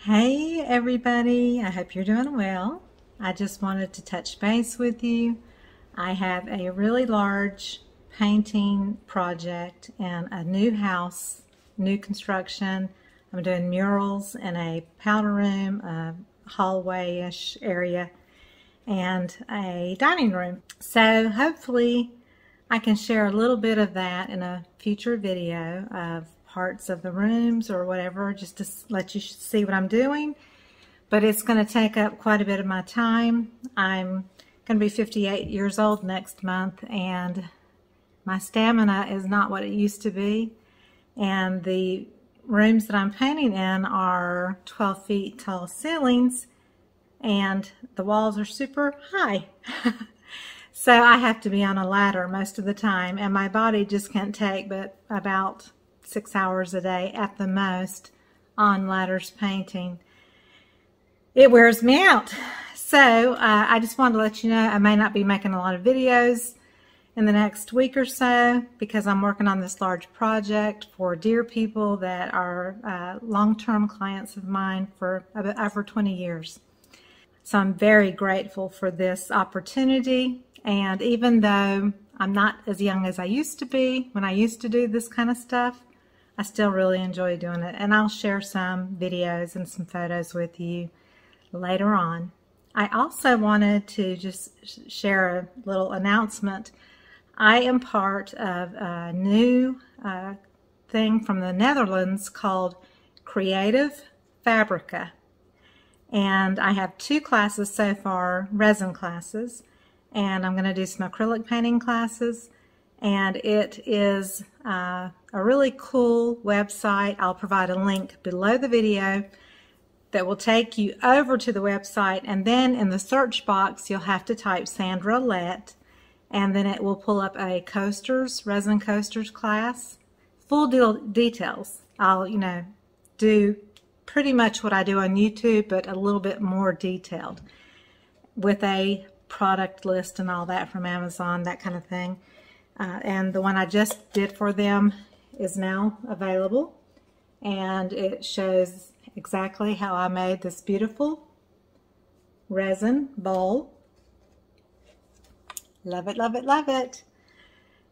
Hey everybody, I hope you're doing well. I just wanted to touch base with you. I have a really large painting project in a new house, new construction. I'm doing murals in a powder room, a hallway-ish area, and a dining room. So hopefully I can share a little bit of that in a future video of parts of the rooms or whatever, just to let you see what I'm doing. But it's going to take up quite a bit of my time. I'm going to be 58 years old next month, and my stamina is not what it used to be. And the rooms that I'm painting in are 12 feet tall ceilings, and the walls are super high. So I have to be on a ladder most of the time, and my body just can't take but about 6 hours a day at the most on ladders painting. It wears me out. So I just wanted to let you know I may not be making a lot of videos in the next week or so because I'm working on this large project for dear people that are long-term clients of mine for over 20 years. So I'm very grateful for this opportunity. And even though I'm not as young as I used to be when I used to do this kind of stuff, I still really enjoy doing it. And I'll share some videos and some photos with you later on. I also wanted to just share a little announcement. I am part of a new thing from the Netherlands called Creative Fabrica. And I have 2 classes so far, resin classes, and I'm going to do some acrylic painting classes. And it is a really cool website. I'll provide a link below the video that will take you over to the website, and then in the search box you'll have to type Sandra Lett, and then it will pull up a coasters, resin coasters class. Full details. I'll, do pretty much what I do on YouTube, but a little bit more detailed with a product list and all that from Amazon, that kind of thing. And the one I just did for them is now available, and it shows exactly how I made this beautiful resin bowl. Love it, love it, love it.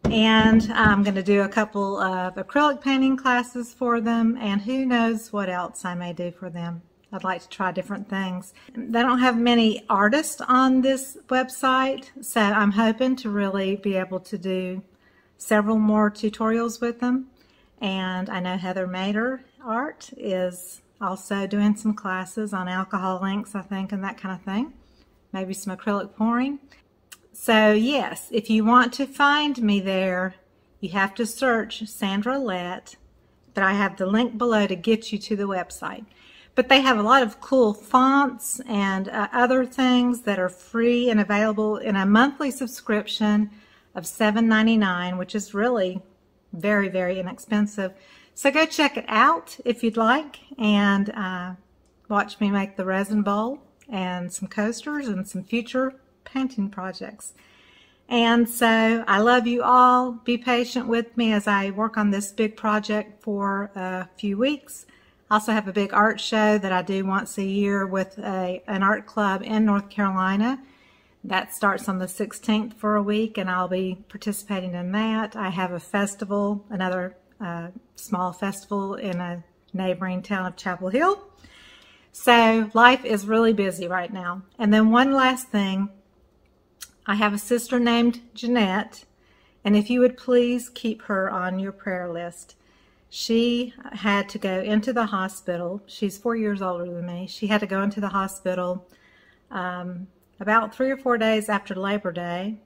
And I'm going to do a couple of acrylic painting classes for them, and who knows what else I may do for them. I'd like to try different things. They don't have many artists on this website, so I'm hoping to really be able to do several more tutorials with them. And I know Heather Mader Art is also doing some classes on alcohol inks, I think, and that kind of thing. Maybe some acrylic pouring. So yes, if you want to find me there, you have to search Sandra Lett, but I have the link below to get you to the website. But they have a lot of cool fonts and other things that are free and available in a monthly subscription of $7.99, which is really very, very inexpensive. So go check it out if you'd like, and watch me make the resin bowl and some coasters and some future painting projects. And so I love you all. Be patient with me as I work on this big project for a few weeks. I also have a big art show that I do once a year with an art club in North Carolina. That starts on the 16th for a week, and I'll be participating in that. I have a festival, another small festival in a neighboring town of Chapel Hill. So life is really busy right now. And then one last thing. I have a sister named Jeanette, and if you would please keep her on your prayer list. She had to go into the hospital. She's 4 years older than me. She had to go into the hospital about 3 or 4 days after Labor Day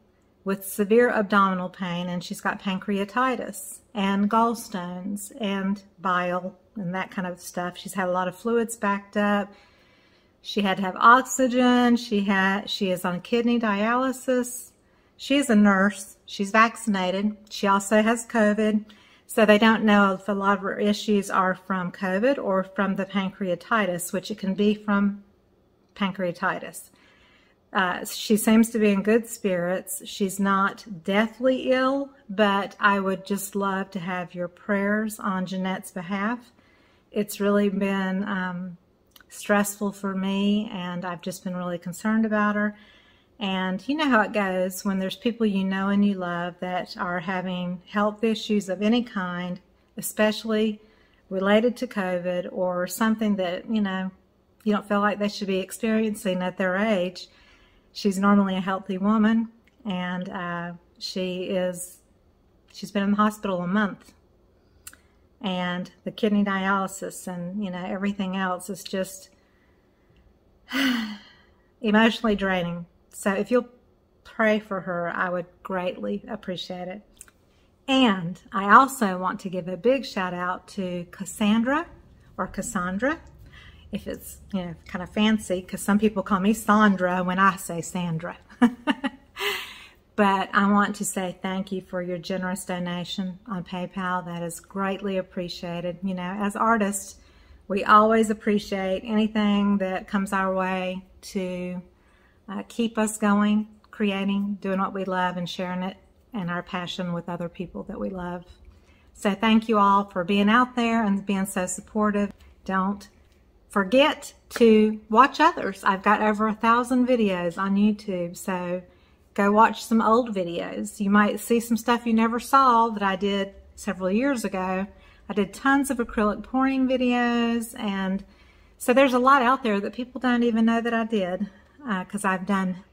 with severe abdominal pain, and she's got pancreatitis and gallstones and bile and that kind of stuff. She's had a lot of fluids backed up. She had to have oxygen. She is on kidney dialysis. She's a nurse. She's vaccinated. She also has COVID. So they don't know if a lot of her issues are from COVID or from the pancreatitis, which it can be from pancreatitis. She seems to be in good spirits. She's not deathly ill, but I would just love to have your prayers on Jeanette's behalf. It's really been stressful for me, and I've just been really concerned about her. And you know how it goes when there's people you know and you love that are having health issues of any kind, especially related to COVID or something that, you know, you don't feel like they should be experiencing at their age. She's normally a healthy woman, and she's been in the hospital a month. And the kidney dialysis and, you know, everything else is just emotionally draining. So if you'll pray for her, I would greatly appreciate it. And I also want to give a big shout out to Cassandra, or Cassandra, if it's, you know, kind of fancy, because some people call me Sandra when I say Sandra. But I want to say thank you for your generous donation on PayPal. That is greatly appreciated. You know, as artists, we always appreciate anything that comes our way to keep us going, creating, doing what we love, and sharing it and our passion with other people that we love. So thank you all for being out there and being so supportive. Don't forget to watch others. I've got over 1,000 videos on YouTube, so go watch some old videos. You might see some stuff you never saw that I did several years ago. I did tons of acrylic pouring videos, and so there's a lot out there that people don't even know that I did, because I've done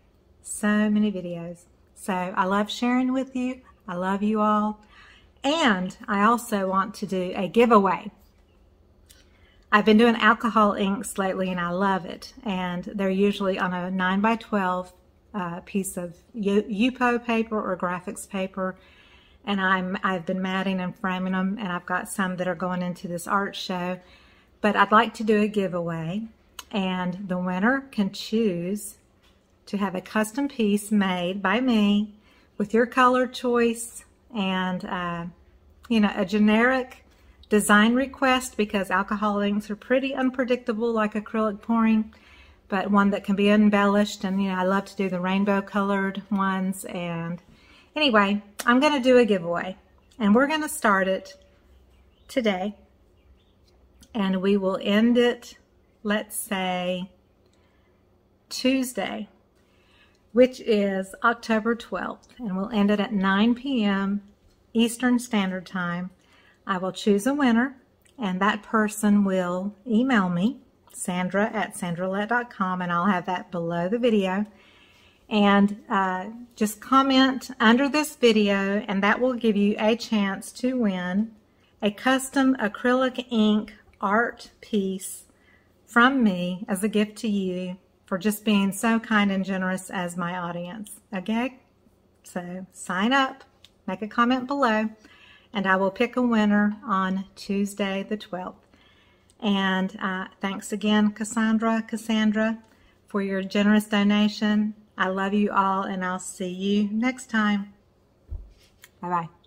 so many videos. So I love sharing with you. I love you all. And I also want to do a giveaway. I've been doing alcohol inks lately, and I love it. And they're usually on a 9x12 piece of Yupo paper or graphics paper. And I've been matting and framing them, and I've got some that are going into this art show. But I'd like to do a giveaway, and the winner can choose to have a custom piece made by me with your color choice and, you know, a generic design request, because alcohol inks are pretty unpredictable like acrylic pouring, but one that can be embellished. And, you know, I love to do the rainbow colored ones. And anyway, I'm going to do a giveaway, and we're going to start it today, and we will end it, let's say, Tuesday, which is October 12th, and we'll end it at 9 p.m. Eastern Standard Time. I will choose a winner, and that person will email me, Sandra@sandralett.com, and I'll have that below the video. And just comment under this video, and that will give you a chance to win a custom acrylic ink art piece from me as a gift to you for just being so kind and generous as my audience. Okay? So sign up, make a comment below, and I will pick a winner on Tuesday the 12th. And thanks again, Cassandra, for your generous donation. I love you all, and I'll see you next time. Bye-bye.